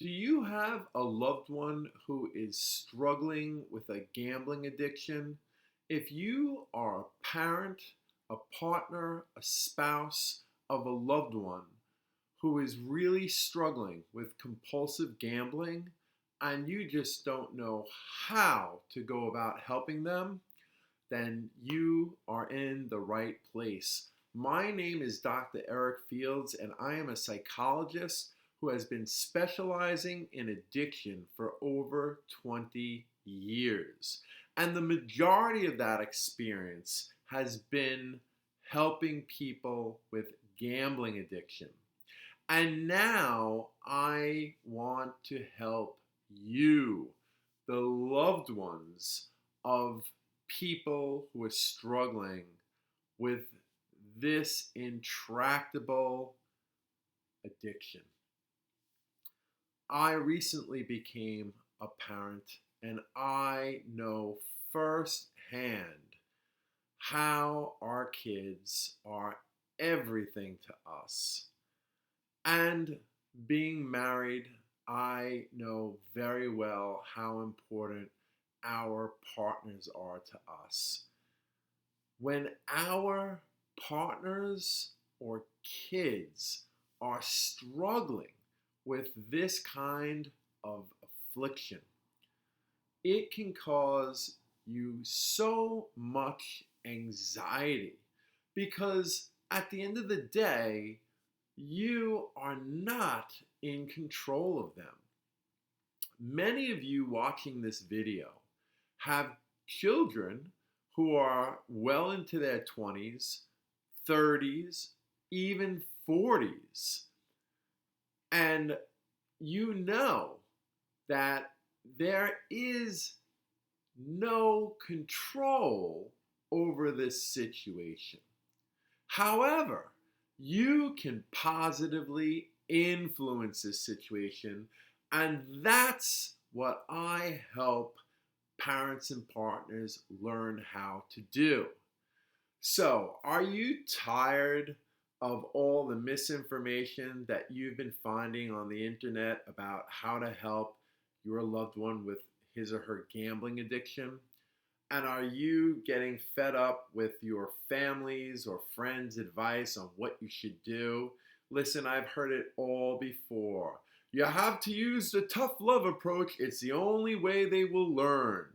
Do you have a loved one who is struggling with a gambling addiction? If you are a parent, a partner, a spouse of a loved one who is really struggling with compulsive gambling and you just don't know how to go about helping them, then you are in the right place. My name is Dr. Eric Fields, and I am a psychologist who has been specializing in addiction for over 20 years. And the majority of that experience has been helping people with gambling addiction. And now I want to help you, the loved ones of people who are struggling with this intractable addiction. I recently became a parent and I know firsthand how our kids are everything to us. And being married, I know very well how important our partners are to us. When our partners or kids are struggling with this kind of affliction, it can cause you so much anxiety because at the end of the day, you are not in control of them. Many of you watching this video have children who are well into their 20s, 30s, even 40s. And you know that there is no control over this situation. However, you can positively influence this situation, and that's what I help parents and partners learn how to do. So, are you tired of all the misinformation that you've been finding on the internet about how to help your loved one with his or her gambling addiction? And are you getting fed up with your family's or friends' advice on what you should do? Listen, I've heard it all before. You have to use the tough love approach. It's the only way they will learn.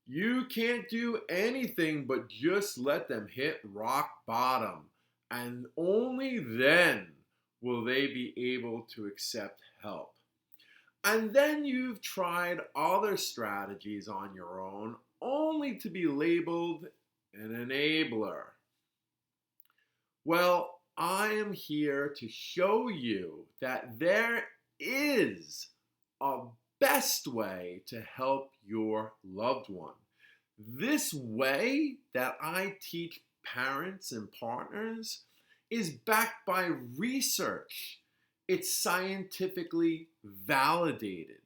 You can't do anything but just let them hit rock bottom. And only then will they be able to accept help. And then you've tried other strategies on your own, only to be labeled an enabler. Well, I am here to show you that there is a best way to help your loved one. This way that I teach parents and partners is backed by research. It's scientifically validated.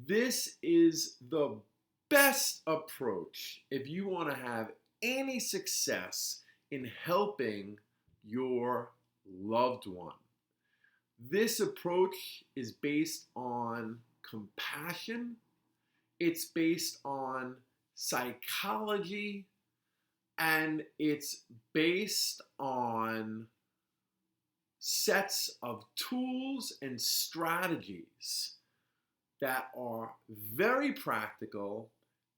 This is the best approach if you want to have any success in helping your loved one. This approach is based on compassion, it's based on psychology, and it's based on sets of tools and strategies that are very practical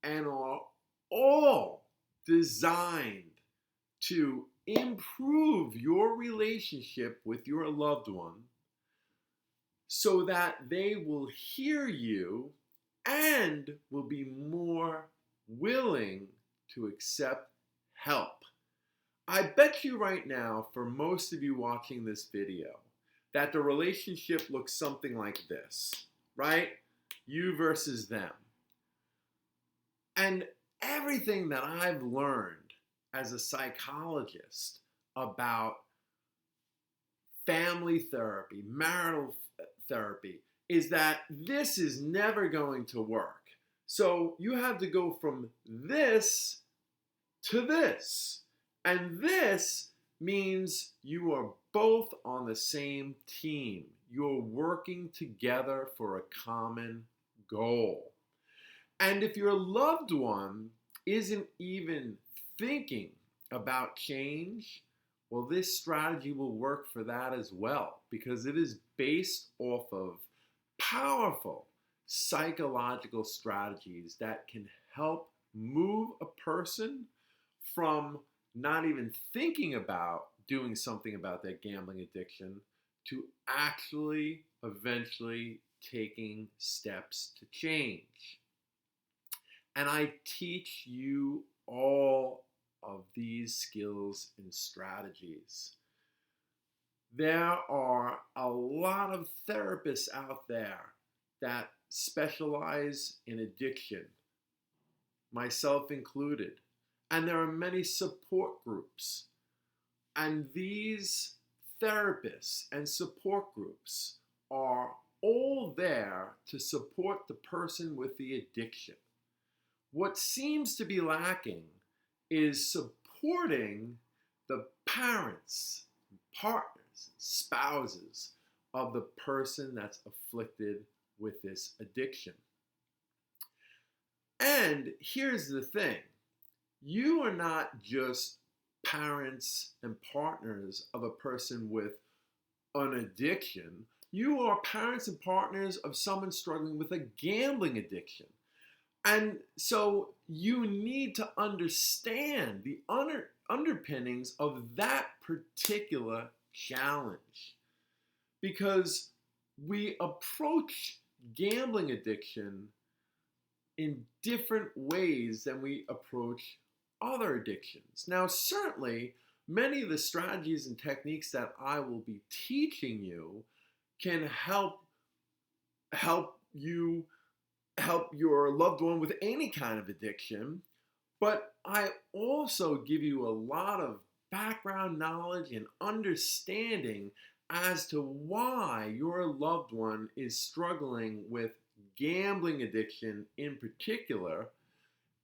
and are all designed to improve your relationship with your loved one so that they will hear you and will be more willing to accept help. I bet you right now, for most of you watching this video, that the relationship looks something like this, right? You versus them. And everything that I've learned as a psychologist about family therapy, marital therapy, is that this is never going to work. So you have to go from this to this. And this means you are both on the same team. you're working together for a common goal. And if your loved one isn't even thinking about change, well, this strategy will work for that as well because it is based off of powerful psychological strategies that can help move a person from not even thinking about doing something about their gambling addiction to actually eventually taking steps to change. And I teach you all of these skills and strategies. There are a lot of therapists out there that specialize in addiction, myself included. And there are many support groups. And these therapists and support groups are all there to support the person with the addiction. What seems to be lacking is supporting the parents, partners, spouses of the person that's afflicted with this addiction. And here's the thing, you are not just parents and partners of a person with an addiction, you are parents and partners of someone struggling with a gambling addiction. And so you need to understand the underpinnings of that particular challenge because we approach gambling addiction in different ways than we approach other addictions. Now, certainly, many of the strategies and techniques that I will be teaching you can help you help your loved one with any kind of addiction, but I also give you a lot of background knowledge and understanding as to why your loved one is struggling with gambling addiction in particular,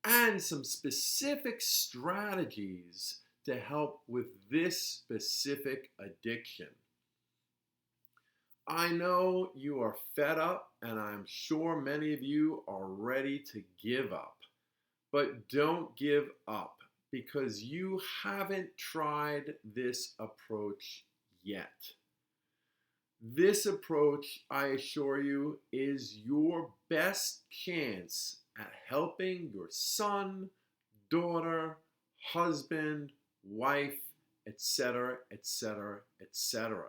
and some specific strategies to help with this specific addiction. I know you are fed up, and I'm sure many of you are ready to give up. But don't give up because you haven't tried this approach yet. This approach, I assure you, is your best chance at helping your son, daughter, husband, wife, etc., etc., etc.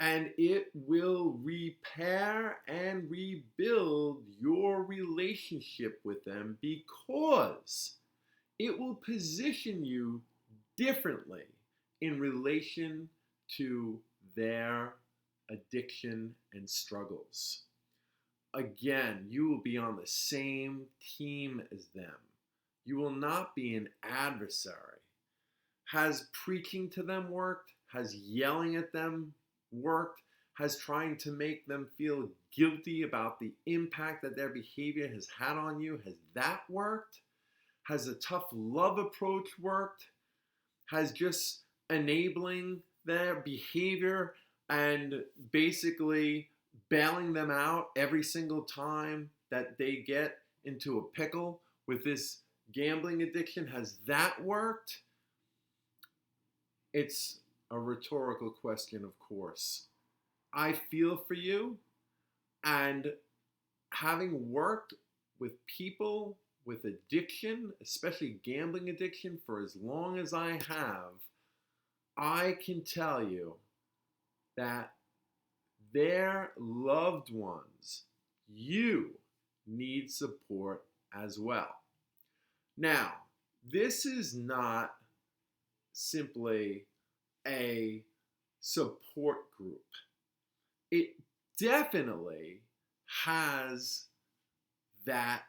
And it will repair and rebuild your relationship with them because it will position you differently in relation to their addiction and struggles. Again, you will be on the same team as them. You will not be an adversary. Has preaching to them worked? Has yelling at them worked? Has trying to make them feel guilty about the impact that their behavior has had on you, has that worked? Has a tough love approach worked? Has just enabling their behavior and basically bailing them out every single time that they get into a pickle with this gambling addiction, has that worked? It's a rhetorical question, of course. I feel for you, and having worked with people with addiction, especially gambling addiction, for as long as I have, I can tell you that their loved ones, you need support as well. Now, this is not simply a support group. It definitely has that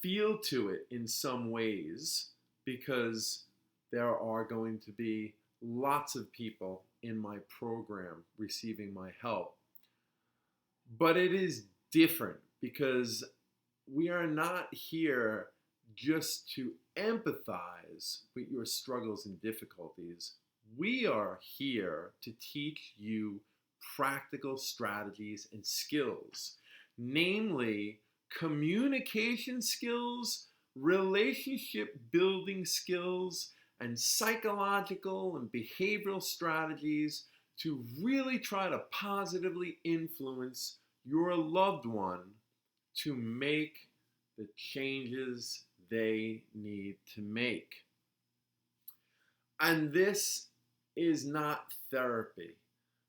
feel to it in some ways because there are going to be lots of people in my program receiving my help. But it is different because we are not here just to empathize with your struggles and difficulties. We are here to teach you practical strategies and skills, namely communication skills, relationship building skills, and psychological and behavioral strategies to really try to positively influence your loved one to make the changes they need to make. And this is not therapy.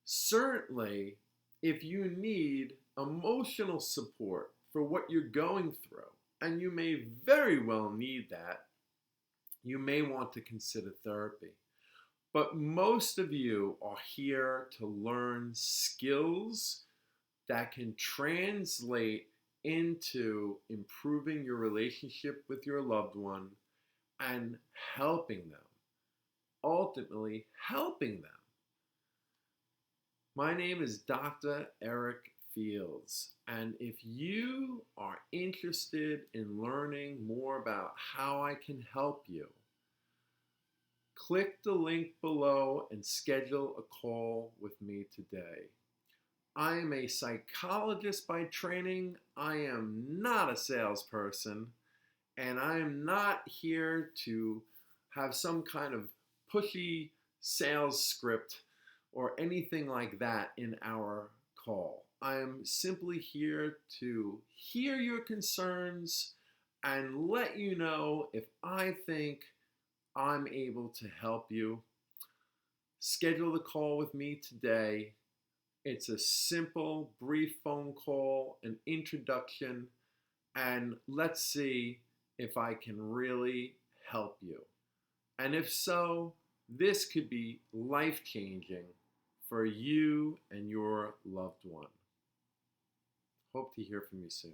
Certainly, if you need emotional support for what you're going through, and you may very well need that, you may want to consider therapy. But most of you are here to learn skills that can translate into improving your relationship with your loved one and helping them, ultimately helping them. My name is Dr. Eric Fields, and if you are interested in learning more about how I can help you, click the link below and schedule a call with me today. I am a psychologist by training. I am not a salesperson, and I am not here to have some kind of pushy sales script or anything like that in our call. I am simply here to hear your concerns and let you know if I think I'm able to help you. Schedule the call with me today. It's a simple, brief phone call, an introduction, and let's see if I can really help you. And if so, this could be life-changing for you and your loved one. Hope to hear from you soon.